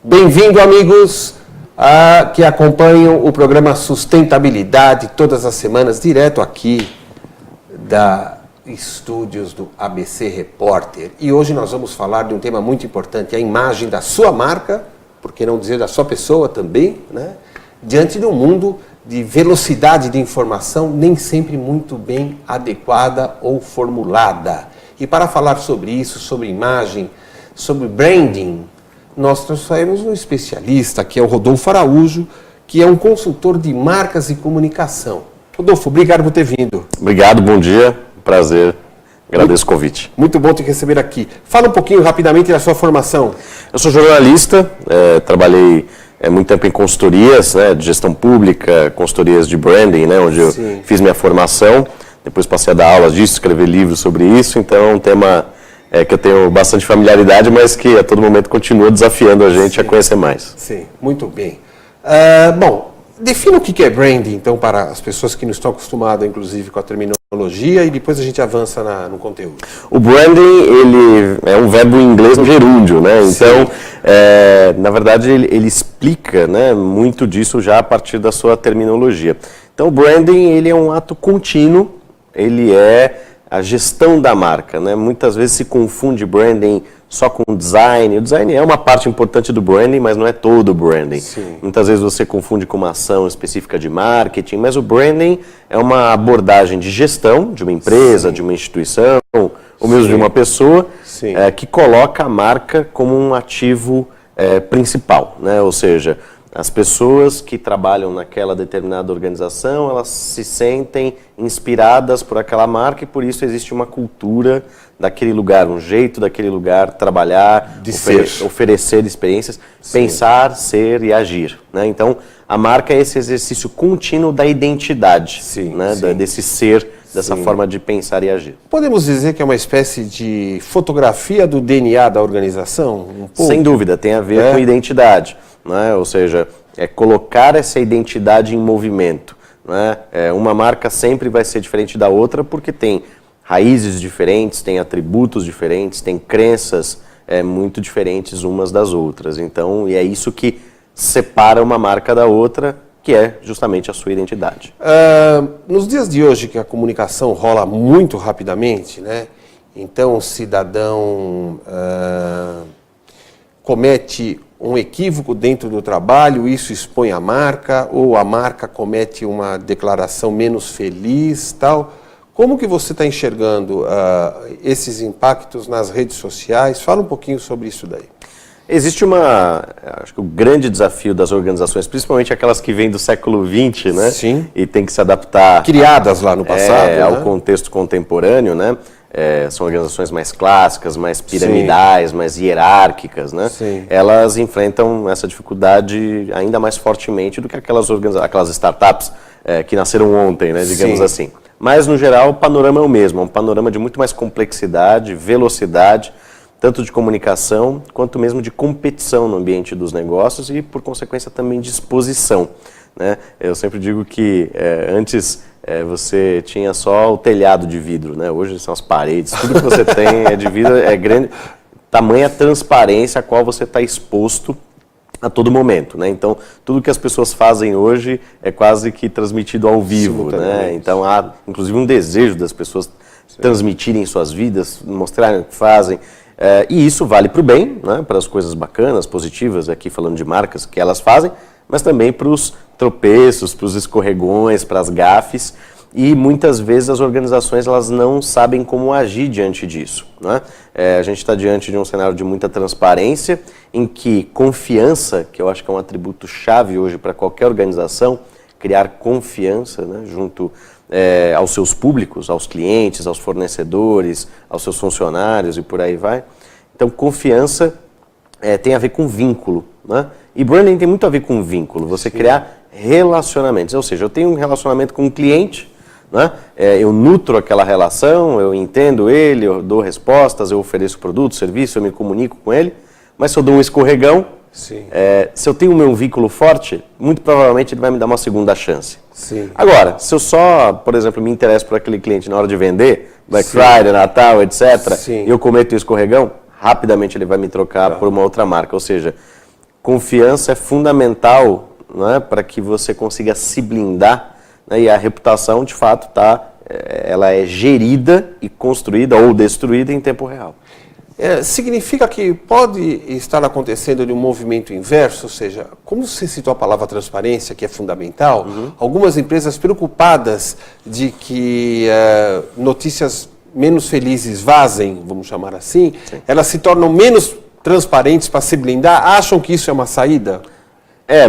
Bem-vindo, amigos, que acompanham o programa Sustentabilidade todas as semanas, direto aqui da estúdios do ABC Repórter. E hoje nós vamos falar de um tema muito importante, a imagem da sua marca, por que não dizer da sua pessoa também, né? Diante de um mundo de velocidade de informação nem sempre muito bem adequada ou formulada. E para falar sobre isso, sobre imagem, sobre branding, nós trouxemos um especialista, que é o Rodolfo Araújo, que é um consultor de marcas e comunicação. Rodolfo, obrigado por ter vindo. Obrigado, bom dia, prazer, agradeço o convite. Muito bom te receber aqui. Fala um pouquinho rapidamente da sua formação. Eu sou jornalista, trabalhei muito tempo em consultorias, de gestão pública, consultorias de branding, onde eu fiz minha formação, depois passei a dar aulas disso, escrever livros sobre isso, então é um tema que eu tenho bastante familiaridade, mas que a todo momento continua desafiando a gente a conhecer mais. Sim, muito bem. Bom, defina o que é branding, então, para as pessoas que não estão acostumadas, inclusive, com a terminologia, e depois a gente avança no conteúdo. O branding, ele é um verbo em inglês no gerúndio, Então, na verdade, ele explica, muito disso já a partir da sua terminologia. Então, o branding, ele é um ato contínuo, ele é a gestão da marca, Muitas vezes se confunde branding só com design. O design é uma parte importante do branding, mas não é todo o branding. Sim. Muitas vezes você confunde com uma ação específica de marketing, mas o branding é uma abordagem de gestão de uma empresa, de uma instituição, ou mesmo de uma pessoa, que coloca a marca como um ativo principal, Ou seja, as pessoas que trabalham naquela determinada organização, elas se sentem inspiradas por aquela marca e por isso existe uma cultura daquele lugar, um jeito daquele lugar trabalhar, oferecer experiências, pensar, ser e agir. Então, a marca é esse exercício contínuo da identidade, desse ser, dessa forma de pensar e agir. Podemos dizer que é uma espécie de fotografia do DNA da organização? Um pouco? Sem dúvida, tem a ver com identidade. Ou seja, é colocar essa identidade em movimento. Uma marca sempre vai ser diferente da outra porque tem raízes diferentes, tem atributos diferentes, tem crenças muito diferentes umas das outras. Então, e é isso que separa uma marca da outra, que é justamente a sua identidade. Nos dias de hoje, que a comunicação rola muito rapidamente, então o cidadão comete um equívoco dentro do trabalho, isso expõe a marca, ou a marca comete uma declaração menos feliz, tal. Como que você está enxergando esses impactos nas redes sociais? Fala um pouquinho sobre isso daí. Existe acho que o grande desafio das organizações, principalmente aquelas que vêm do século XX, Sim. E tem que se adaptar... Criadas lá no passado, ao contexto contemporâneo, são organizações mais clássicas, mais piramidais, mais hierárquicas, Sim. Elas enfrentam essa dificuldade ainda mais fortemente do que aquelas startups que nasceram ontem, digamos assim. Mas, no geral, o panorama é o mesmo, é um panorama de muito mais complexidade, velocidade, tanto de comunicação, quanto mesmo de competição no ambiente dos negócios e, por consequência, também de exposição. Eu sempre digo que antes você tinha só o telhado de vidro, Hoje são as paredes, tudo que você tem é de vidro, é grande, tamanha transparência a qual você está exposto a todo momento, Então, tudo que as pessoas fazem hoje é quase que transmitido ao vivo, Então, há inclusive um desejo das pessoas transmitirem suas vidas, mostrarem o que fazem, e isso vale para o bem, para as coisas bacanas, positivas, aqui falando de marcas que elas fazem, mas também para os tropeços, para os escorregões, para as gafes, e muitas vezes as organizações elas não sabem como agir diante disso. A gente está diante de um cenário de muita transparência, em que confiança, que eu acho que é um atributo chave hoje para qualquer organização, criar confiança junto aos seus públicos, aos clientes, aos fornecedores, aos seus funcionários e por aí vai. Então, confiança tem a ver com vínculo, E branding tem muito a ver com vínculo, você criar relacionamentos. Ou seja, eu tenho um relacionamento com um cliente, eu nutro aquela relação, eu entendo ele, eu dou respostas, eu ofereço produto, serviço, eu me comunico com ele, mas se eu dou um escorregão, se eu tenho o meu vínculo forte, muito provavelmente ele vai me dar uma segunda chance. Agora, se eu só, por exemplo, me interesso por aquele cliente na hora de vender, Black Friday, Natal, etc., e eu cometo o escorregão, rapidamente ele vai me trocar por uma outra marca. Ou seja, confiança é fundamental, né, para que você consiga se blindar, né, e a reputação, de fato, ela é gerida e construída ou destruída em tempo real. Significa que pode estar acontecendo de um movimento inverso, ou seja, como você citou a palavra transparência, que é fundamental, algumas empresas preocupadas de que notícias menos felizes vazem, vamos chamar assim, elas se tornam menos transparentes para se blindar, acham que isso é uma saída?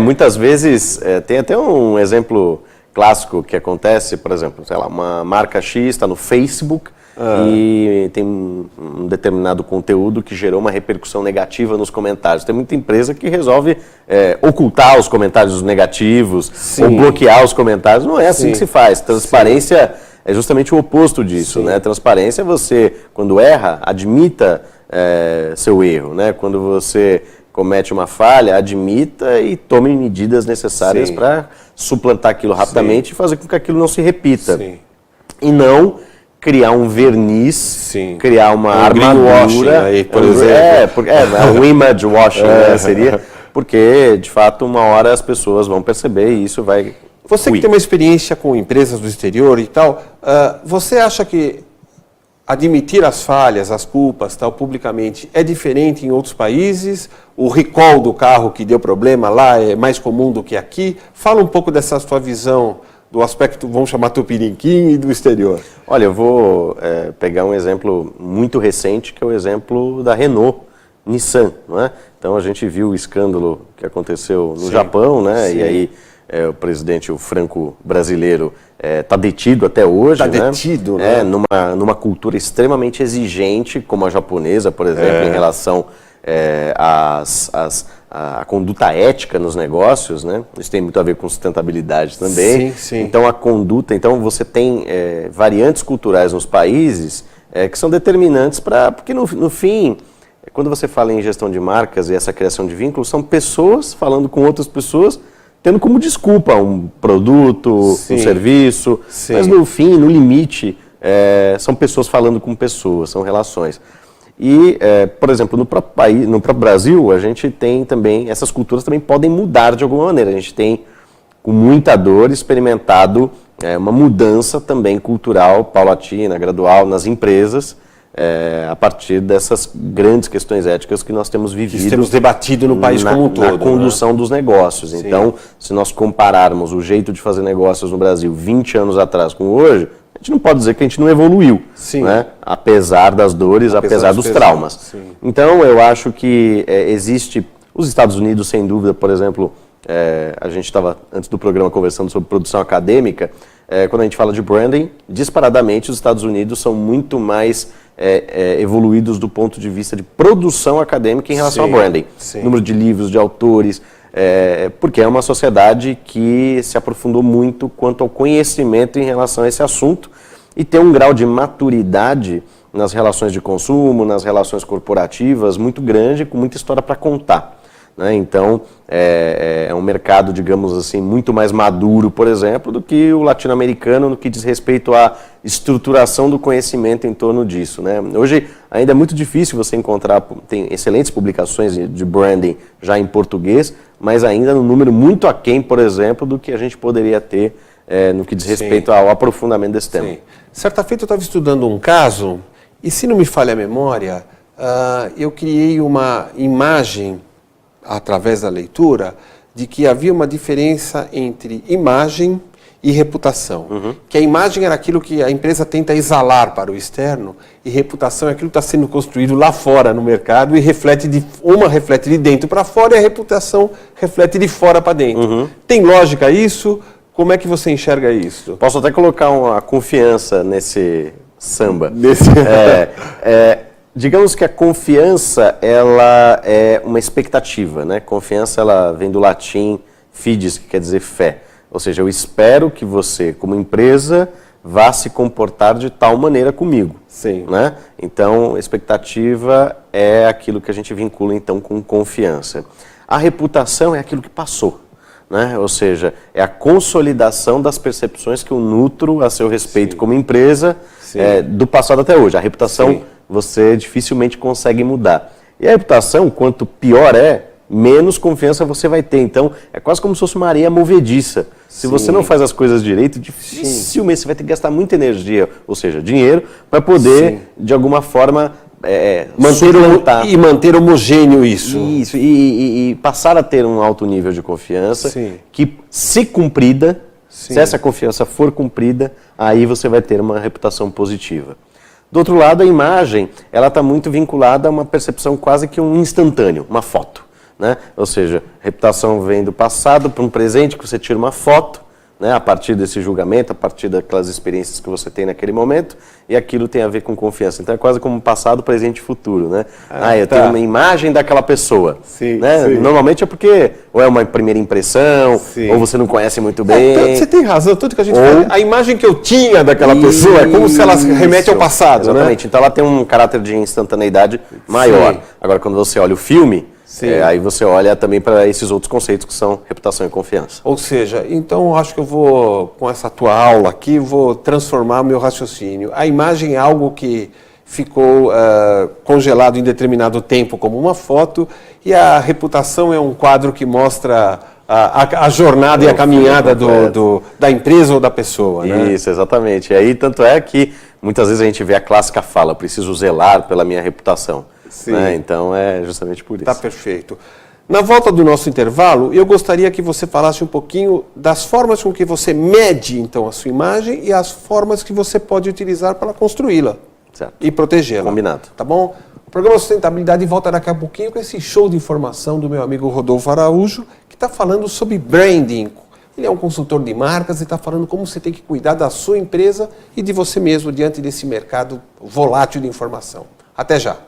Muitas vezes, tem até um exemplo clássico que acontece, por exemplo, sei lá, uma marca X está no Facebook, e tem um determinado conteúdo que gerou uma repercussão negativa nos comentários. Tem muita empresa que resolve ocultar os comentários negativos, ou bloquear os comentários. Não é assim que se faz. Transparência é justamente o oposto disso, né? Transparência é você, quando erra, admita seu erro, né? Quando você comete uma falha, admita e tome medidas necessárias para suplantar aquilo rapidamente e fazer com que aquilo não se repita. E não criar um verniz, criar uma armadura, aí, por exemplo. Um image washing, né, seria, porque, de fato, uma hora as pessoas vão perceber e isso vai... Você que tem uma experiência com empresas do exterior e tal, você acha que admitir as falhas, as culpas, tal, publicamente, é diferente em outros países? O recall do carro que deu problema lá é mais comum do que aqui? Fala um pouco dessa sua visão do aspecto, vamos chamar tupiniquim, e do exterior. Olha, eu vou pegar um exemplo muito recente, que é o exemplo da Renault, Nissan, não é? Então a gente viu o escândalo que aconteceu no Japão, né? E aí o presidente, o franco-brasileiro, está detido até hoje. Está detido, né? Numa cultura extremamente exigente, como a japonesa, por exemplo, em relação a conduta ética nos negócios, né? Isso tem muito a ver com sustentabilidade também. Então a conduta, então você tem variantes culturais nos países que são determinantes porque no fim, quando você fala em gestão de marcas e essa criação de vínculos, são pessoas falando com outras pessoas, tendo como desculpa um produto, um serviço, mas no fim, no limite, são pessoas falando com pessoas, são relações. E, por exemplo, no próprio Brasil, a gente tem também, essas culturas também podem mudar de alguma maneira. A gente tem, com muita dor, experimentado uma mudança também cultural, paulatina, gradual, nas empresas, a partir dessas grandes questões éticas que nós temos vivido. Temos debatido no país como um todo. Na condução dos negócios. Então, se nós compararmos o jeito de fazer negócios no Brasil 20 anos atrás com hoje, a gente não pode dizer que a gente não evoluiu, né? Apesar das dores, apesar dos traumas. Então, eu acho que existe... Os Estados Unidos, sem dúvida, por exemplo, a gente estava, antes do programa, conversando sobre produção acadêmica. Quando a gente fala de branding, disparadamente, os Estados Unidos são muito mais evoluídos do ponto de vista de produção acadêmica em relação ao branding. Número de livros, de autores... porque é uma sociedade que se aprofundou muito quanto ao conhecimento em relação a esse assunto e tem um grau de maturidade nas relações de consumo, nas relações corporativas muito grande, com muita história para contar, né? Então, é um mercado, digamos assim, muito mais maduro, por exemplo, do que o latino-americano no que diz respeito à estruturação do conhecimento em torno disso, né? Hoje, ainda é muito difícil você encontrar, tem excelentes publicações de branding já em português, mas ainda num número muito aquém, por exemplo, do que a gente poderia ter no que diz respeito ao aprofundamento desse tema. Certa feita eu estava estudando um caso, e se não me falha a memória, eu criei uma imagem, através da leitura, de que havia uma diferença entre imagem e reputação. Que a imagem era aquilo que a empresa tenta exalar para o externo, e reputação é aquilo que está sendo construído lá fora no mercado e reflete reflete de dentro para fora e a reputação reflete de fora para dentro. Tem lógica isso? Como é que você enxerga isso? Posso até colocar uma confiança nesse samba. Digamos que a confiança, ela é uma expectativa, né? Confiança, ela vem do latim fides, que quer dizer fé. Ou seja, eu espero que você, como empresa, vá se comportar de tal maneira comigo. Né? Então, expectativa é aquilo que a gente vincula, então, com confiança. A reputação é aquilo que passou, né? Ou seja, é a consolidação das percepções que eu nutro a seu respeito como empresa, do passado até hoje. A reputação você dificilmente consegue mudar. E a reputação, quanto pior menos confiança você vai ter. Então, é quase como se fosse uma areia movediça. Se você não faz as coisas direito, dificilmente você vai ter que gastar muita energia, ou seja, dinheiro, para poder, de alguma forma, manter homogêneo isso. Isso, e passar a ter um alto nível de confiança, que, se cumprida, se essa confiança for cumprida, aí você vai ter uma reputação positiva. Do outro lado, a imagem, ela está muito vinculada a uma percepção quase que um instantâneo, uma foto, né? Ou seja, reputação vem do passado para um presente, que você tira uma foto, né, a partir desse julgamento, a partir daquelas experiências que você tem naquele momento, e aquilo tem a ver com confiança. Então é quase como passado, presente e futuro, né? Eu tenho uma imagem daquela pessoa. Né? Normalmente é porque ou é uma primeira impressão, ou você não conhece muito bem. Você tem razão, tudo que a gente fala. A imagem que eu tinha daquela pessoa é como se ela remete ao passado, exatamente. Né? Então ela tem um caráter de instantaneidade maior. Agora, quando você olha o filme, aí você olha também para esses outros conceitos que são reputação e confiança. Ou seja, então acho que eu vou, com essa tua aula aqui, vou transformar o meu raciocínio. A imagem é algo que ficou congelado em determinado tempo como uma foto, e a reputação é um quadro que mostra a jornada e a caminhada da empresa ou da pessoa. Né? Isso, exatamente. E aí, tanto é que muitas vezes a gente vê a clássica fala, preciso zelar pela minha reputação. Né? Então é justamente por isso. Tá perfeito. Na volta do nosso intervalo, eu gostaria que você falasse um pouquinho das formas com que você mede então a sua imagem e as formas que você pode utilizar para construí-la e protegê-la. Combinado. Tá bom? O programa Sustentabilidade volta daqui a pouquinho com esse show de informação do meu amigo Rodolfo Araújo, que está falando sobre branding. Ele é um consultor de marcas e está falando como você tem que cuidar da sua empresa e de você mesmo diante desse mercado volátil de informação. Até já!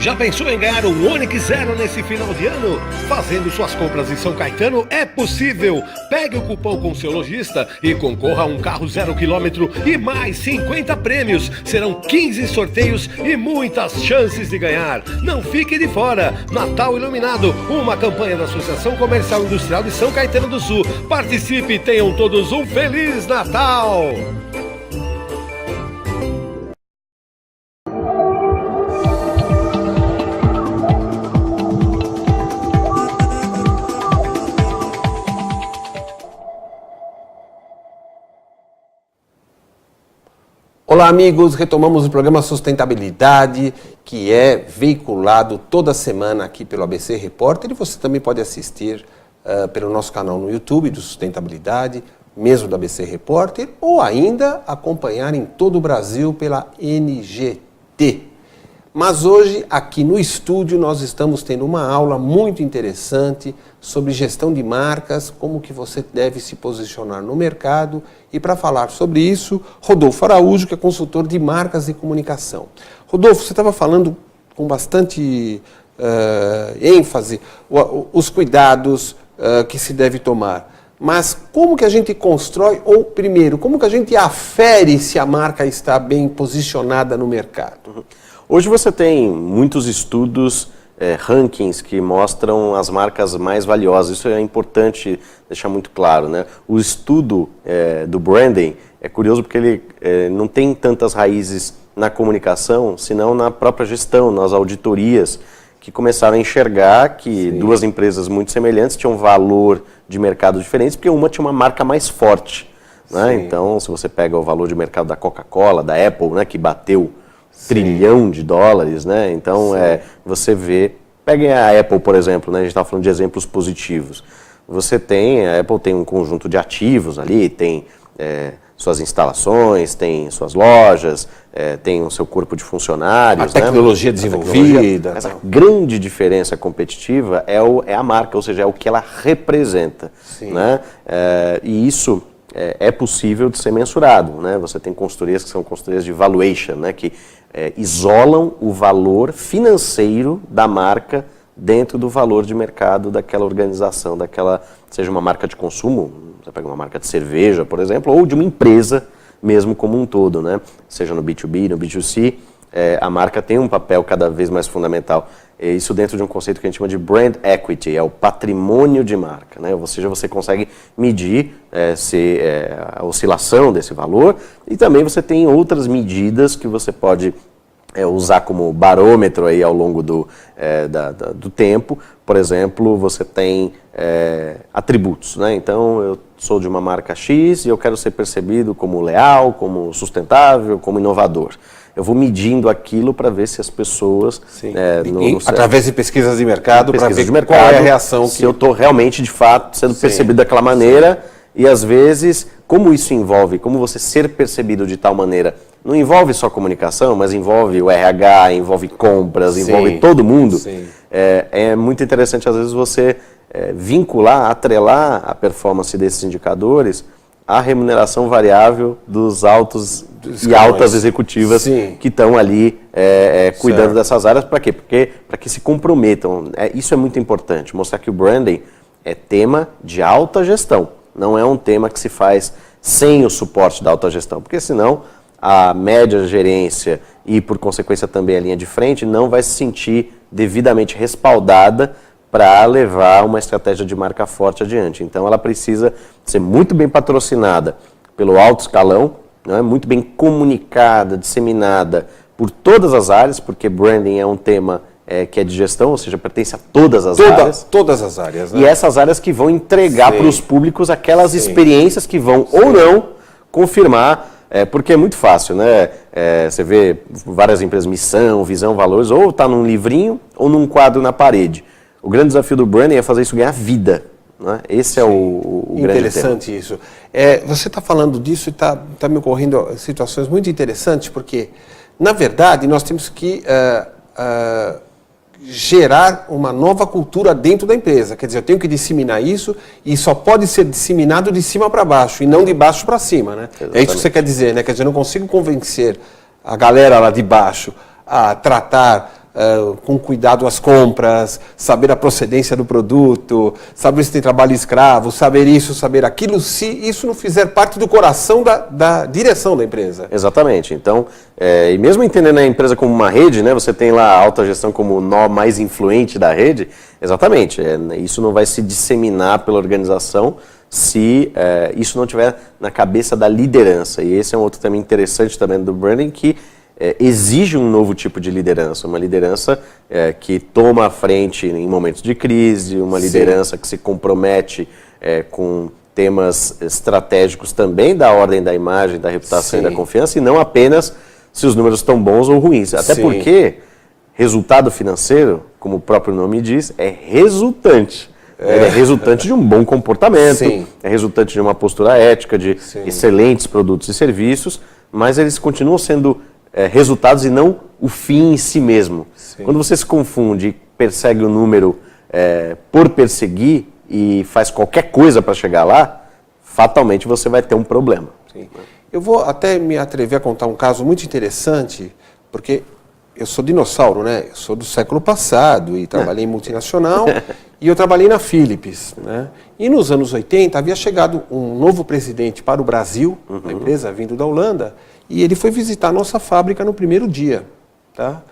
Já pensou em ganhar um Onix Zero nesse final de ano? Fazendo suas compras em São Caetano é possível! Pegue o cupom com seu lojista e concorra a um carro 0 km e mais 50 prêmios. Serão 15 sorteios e muitas chances de ganhar. Não fique de fora! Natal Iluminado, uma campanha da Associação Comercial e Industrial de São Caetano do Sul. Participe e tenham todos um Feliz Natal! Olá amigos, retomamos o programa Sustentabilidade, que é veiculado toda semana aqui pelo ABC Repórter, e você também pode assistir pelo nosso canal no YouTube do Sustentabilidade, mesmo do ABC Repórter, ou ainda acompanhar em todo o Brasil pela NGT. Mas hoje, aqui no estúdio, nós estamos tendo uma aula muito interessante sobre gestão de marcas, como que você deve se posicionar no mercado. E para falar sobre isso, Rodolfo Araújo, que é consultor de marcas e comunicação. Rodolfo, você estava falando com bastante ênfase os cuidados que se deve tomar. Mas como que a gente constrói, ou primeiro, como que a gente afere se a marca está bem posicionada no mercado? Hoje você tem muitos estudos, rankings que mostram as marcas mais valiosas. Isso é importante deixar muito claro, né? O estudo do branding é curioso porque ele não tem tantas raízes na comunicação, senão na própria gestão, nas auditorias, que começaram a enxergar que duas empresas muito semelhantes tinham valor de mercado diferentes, porque uma tinha uma marca mais forte. Né? Então, se você pega o valor de mercado da Coca-Cola, da Apple, né, que bateu $1 trilhão, né? Então, você vê... Peguem a Apple, por exemplo, né? A gente estava falando de exemplos positivos. A Apple tem um conjunto de ativos ali, tem suas instalações, tem suas lojas, tem o seu corpo de funcionários. A tecnologia desenvolvida. Essa grande diferença competitiva é a marca, ou seja, é o que ela representa. Né? E isso é possível de ser mensurado. Né? Você tem consultorias que são consultorias de valuation, né? Que isolam o valor financeiro da marca dentro do valor de mercado daquela organização, seja uma marca de consumo, você pega uma marca de cerveja, por exemplo, ou de uma empresa mesmo como um todo, né? Seja no B2B, no B2C, a marca tem um papel cada vez mais fundamental. Isso dentro de um conceito que a gente chama de brand equity, é o patrimônio de marca, né? Ou seja, você consegue medir a oscilação desse valor e também você tem outras medidas que você pode usar como barômetro aí ao longo do tempo. Por exemplo, você tem atributos, né? Então, eu sou de uma marca X e eu quero ser percebido como leal, como sustentável, como inovador. Eu vou medindo aquilo para ver se as pessoas... através de pesquisas de mercado, para ver qual é a reação. Se eu estou realmente, de fato, sendo percebido daquela maneira. E, às vezes, como isso envolve, como você ser percebido de tal maneira, não envolve só comunicação, mas envolve o RH, envolve compras, envolve todo mundo. É muito interessante, às vezes, você vincular, atrelar a performance desses indicadores à remuneração variável dos altos e altas executivas que estão ali cuidando dessas áreas. Para quê? Porque para que se comprometam. Isso é muito importante, mostrar que o branding é tema de alta gestão. Não é um tema que se faz sem o suporte da alta gestão, porque senão a média gerência e, por consequência, também a linha de frente não vai se sentir devidamente respaldada para levar uma estratégia de marca forte adiante. Então, ela precisa ser muito bem patrocinada pelo alto escalão, né, muito bem comunicada, disseminada por todas as áreas, porque branding é um tema que é de gestão, ou seja, pertence a todas as áreas. Todas as áreas, né? E essas áreas que vão entregar para os públicos aquelas experiências que vão ou não confirmar, porque é muito fácil, né? Você vê várias empresas, missão, visão, valores, ou está num livrinho ou num quadro na parede. O grande desafio do branding é fazer isso ganhar vida. Né? Esse é o grande tema. Interessante isso. Você está falando disso e está me ocorrendo situações muito interessantes, porque, na verdade, nós temos que gerar uma nova cultura dentro da empresa. Quer dizer, eu tenho que disseminar isso e só pode ser disseminado de cima para baixo e não de baixo para cima, né? É isso que você quer dizer, né? Quer dizer, eu não consigo convencer a galera lá de baixo a tratar com cuidado as compras, saber a procedência do produto, saber se tem trabalho escravo, saber isso, saber aquilo, se isso não fizer parte do coração da direção da empresa. Exatamente. Então, e mesmo entendendo a empresa como uma rede, né, você tem lá a alta gestão como o nó mais influente da rede, exatamente, isso não vai se disseminar pela organização se isso não estiver na cabeça da liderança. E esse é um outro tema interessante também do branding, que exige um novo tipo de liderança, uma liderança que toma a frente em momentos de crise, uma liderança que se compromete com temas estratégicos também da ordem da imagem, da reputação e da confiança, e não apenas se os números estão bons ou ruins. Até porque resultado financeiro, como o próprio nome diz, é resultante. Ele é resultante de um bom comportamento, é resultante de uma postura ética, de excelentes produtos e serviços, mas eles continuam sendo resultados e não o fim em si mesmo. Quando você se confunde e persegue o número por perseguir e faz qualquer coisa para chegar lá, fatalmente você vai ter um problema. Eu vou até me atrever a contar um caso muito interessante, porque eu sou dinossauro, né? Eu sou do século passado e trabalhei em multinacional e eu trabalhei na Philips, né? E nos anos 80 havia chegado um novo presidente para o Brasil, uma empresa vindo da Holanda, e ele foi visitar a nossa fábrica no primeiro dia, tá?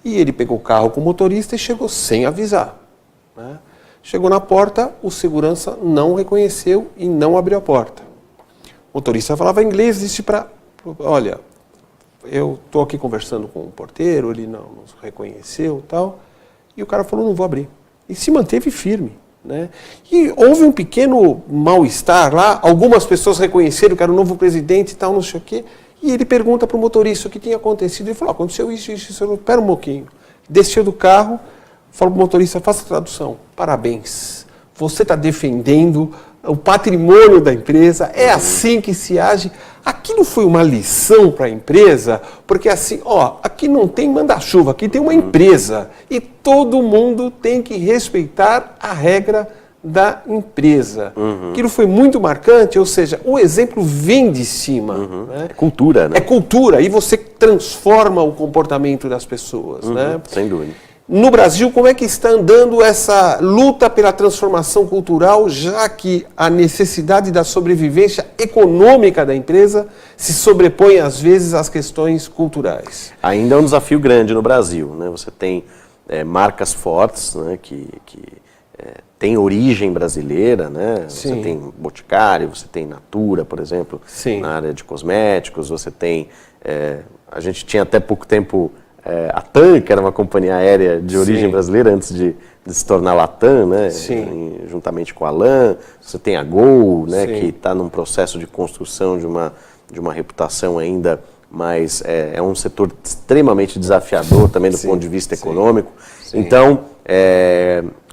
E ele pegou o carro com o motorista e chegou sem avisar, né? Chegou na porta, o segurança não reconheceu e não abriu a porta. O motorista falava inglês, disse para... Olha, eu estou aqui conversando com o porteiro, ele não nos reconheceu e tal. E o cara falou, não vou abrir. E se manteve firme, né? E houve um pequeno mal-estar lá, algumas pessoas reconheceram que era o novo presidente e tal, não sei o quê. E ele pergunta para o motorista o que tinha acontecido. Ele falou, aconteceu isso. Ele falou, espera um pouquinho. Desceu do carro, falou para o motorista, faça a tradução. Parabéns, você está defendendo o patrimônio da empresa, é assim que se age. Aquilo foi uma lição para a empresa, porque assim, aqui não tem manda-chuva, aqui tem uma empresa. E todo mundo tem que respeitar a regra da empresa. Aquilo foi muito marcante, ou seja, o exemplo vem de cima. Né? É cultura, né? É cultura, e você transforma o comportamento das pessoas. Né? Sem dúvida. No Brasil, como é que está andando essa luta pela transformação cultural, já que a necessidade da sobrevivência econômica da empresa se sobrepõe, às vezes, às questões culturais? Ainda é um desafio grande no Brasil, né? Você tem marcas fortes, né, que têm origem brasileira, né? Você tem Boticário, você tem Natura, por exemplo, na área de cosméticos, você tem... a gente tinha até pouco tempo... a TAM, que era uma companhia aérea de origem brasileira antes de se tornar Latam, né? Juntamente com a LAN. Você tem a Gol, né? Que está num processo de construção de uma reputação ainda, mas é um setor extremamente desafiador também do ponto de vista econômico. Então,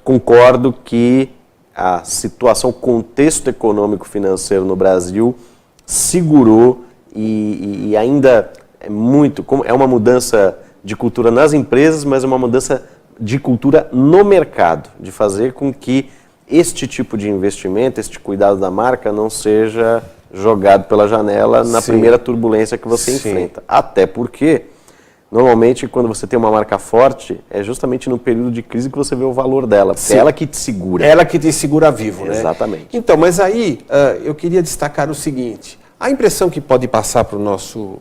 concordo que a situação, o contexto econômico-financeiro no Brasil segurou e ainda é uma mudança de cultura nas empresas, mas é uma mudança de cultura no mercado, de fazer com que este tipo de investimento, este cuidado da marca não seja jogado pela janela na primeira turbulência que você enfrenta. Até porque, normalmente, quando você tem uma marca forte, é justamente no período de crise que você vê o valor dela, porque é ela que te segura. Ela que te segura vivo, né? Exatamente. Então, mas aí eu queria destacar o seguinte, a impressão que pode passar para o nosso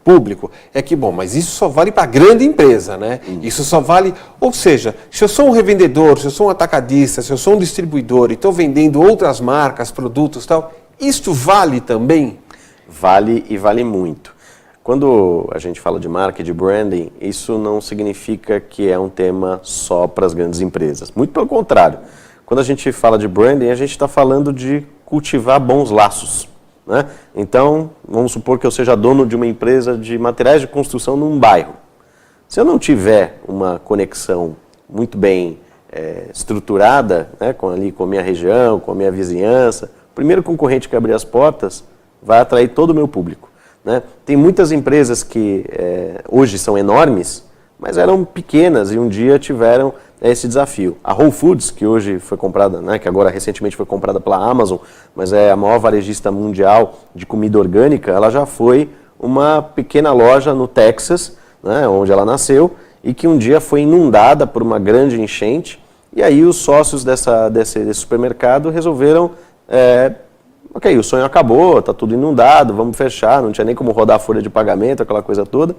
público é que, bom, mas isso só vale para grande empresa, né? Isso só vale, ou seja, se eu sou um revendedor, se eu sou um atacadista, se eu sou um distribuidor e estou vendendo outras marcas, produtos e tal, isto vale também? Vale e vale muito. Quando a gente fala de marca e de branding, isso não significa que é um tema só para as grandes empresas. Muito pelo contrário. Quando a gente fala de branding, a gente está falando de cultivar bons laços. Né? Então, vamos supor que eu seja dono de uma empresa de materiais de construção num bairro. Se eu não tiver uma conexão muito bem estruturada, né, com a minha região, com a minha vizinhança, o primeiro concorrente que abrir as portas vai atrair todo o meu público. Né? Tem muitas empresas que hoje são enormes, mas eram pequenas e um dia tiveram esse desafio. A Whole Foods, que hoje foi comprada, né, que agora recentemente foi comprada pela Amazon, mas é a maior varejista mundial de comida orgânica, ela já foi uma pequena loja no Texas, né, onde ela nasceu, e que um dia foi inundada por uma grande enchente, e aí os sócios desse supermercado resolveram, ok, o sonho acabou, está tudo inundado, vamos fechar, não tinha nem como rodar a folha de pagamento, aquela coisa toda.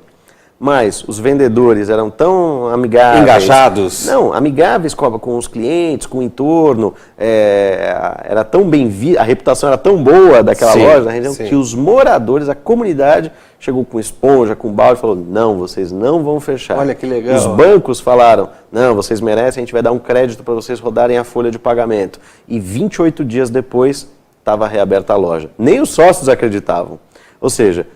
Mas os vendedores eram tão amigáveis... Engajados. Não, amigáveis com os clientes, com o entorno. Era tão a reputação era tão boa daquela loja na região que os moradores, a comunidade, chegou com esponja, com balde e falou, não, vocês não vão fechar. Olha que legal. Os bancos falaram, não, vocês merecem, a gente vai dar um crédito para vocês rodarem a folha de pagamento. E 28 dias depois, estava reaberta a loja. Nem os sócios acreditavam. Ou seja,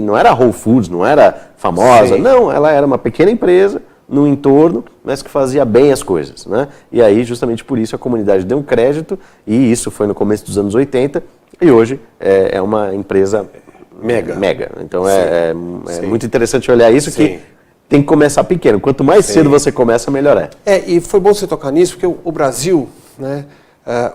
não era Whole Foods, não era famosa, não, ela era uma pequena empresa no entorno, mas que fazia bem as coisas. Né? E aí, justamente por isso, a comunidade deu um crédito, e isso foi no começo dos anos 80, e hoje é uma empresa mega. Então é muito interessante olhar isso, que tem que começar pequeno. Quanto mais cedo você começa, melhor é. E foi bom você tocar nisso, porque o Brasil, né?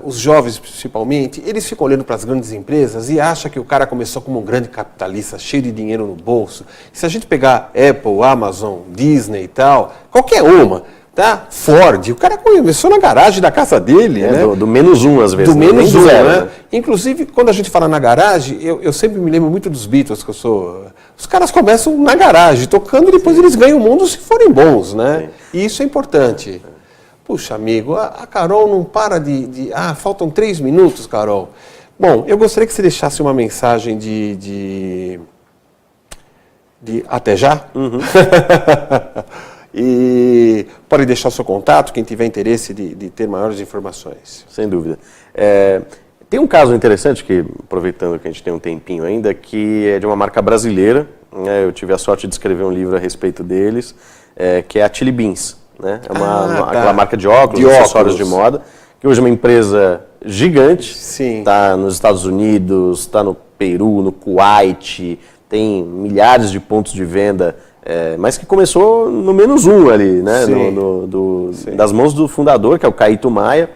Os jovens principalmente, eles ficam olhando para as grandes empresas e acham que o cara começou como um grande capitalista, cheio de dinheiro no bolso. E se a gente pegar Apple, Amazon, Disney e tal, qualquer uma, tá? Ford, o cara começou na garagem da casa dele, né? Do menos um, às vezes. Do menos um, zero, né? Inclusive, quando a gente fala na garagem, eu sempre me lembro muito dos Beatles, que eu sou... Os caras começam na garagem, tocando, e depois eles ganham o mundo se forem bons, né? E isso é importante. Puxa, amigo, a Carol não para de... faltam 3 minutos, Carol. Bom, eu gostaria que você deixasse uma mensagem de até já. E pode deixar o seu contato, quem tiver interesse de ter maiores informações. Sem dúvida. Tem um caso interessante, que aproveitando que a gente tem um tempinho ainda, que é de uma marca brasileira. Né, eu tive a sorte de escrever um livro a respeito deles, que é a Chili Beans. Né? É aquela marca de óculos, acessórios de moda, que hoje é uma empresa gigante, está nos Estados Unidos, está no Peru, no Kuwait, tem milhares de pontos de venda, mas que começou no menos um ali, né? Das mãos do fundador, que é o Caíto Maia.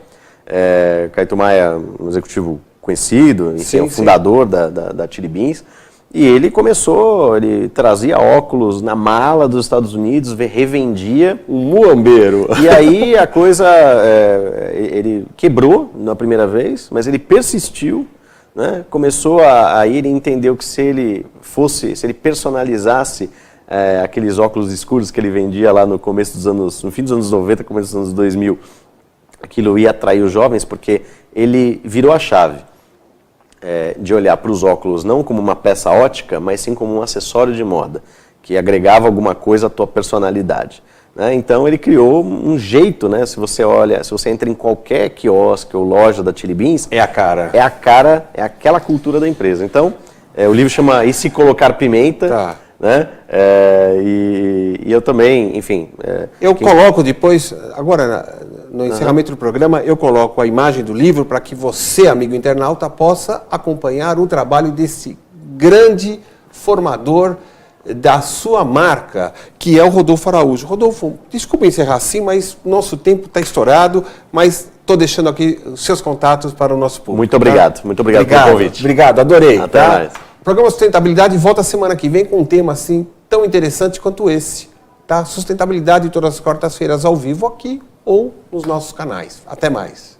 Caíto Maia, um executivo conhecido, enfim, é o fundador da Chili Beans. E ele trazia óculos na mala dos Estados Unidos, revendia. Um muambeiro. E aí a coisa, ele quebrou na primeira vez, mas ele persistiu, né? Começou aí ele entendeu que se ele personalizasse aqueles óculos escuros que ele vendia lá no fim dos anos 90, começo dos anos 2000, aquilo ia atrair os jovens, porque ele virou a chave. De olhar para os óculos não como uma peça ótica, mas sim como um acessório de moda, que agregava alguma coisa à tua personalidade. Né? Então ele criou um jeito, né? Se você entra em qualquer quiosque ou loja da Chili Beans, é a cara, é aquela cultura da empresa. Então, o livro chama E Se Colocar Pimenta, tá. Né? E eu também, enfim... coloco depois, agora no encerramento do programa, eu coloco a imagem do livro para que você, amigo internauta, possa acompanhar o trabalho desse grande formador da sua marca, que é o Rodolfo Araújo. Rodolfo, desculpa encerrar assim, mas nosso tempo está estourado, mas estou deixando aqui os seus contatos para o nosso público. Muito obrigado, muito obrigado pelo convite. Obrigado, adorei. Até mais. O programa Sustentabilidade volta semana que vem com um tema assim tão interessante quanto esse. Tá? Sustentabilidade todas as quartas-feiras ao vivo aqui ou nos nossos canais. Até mais.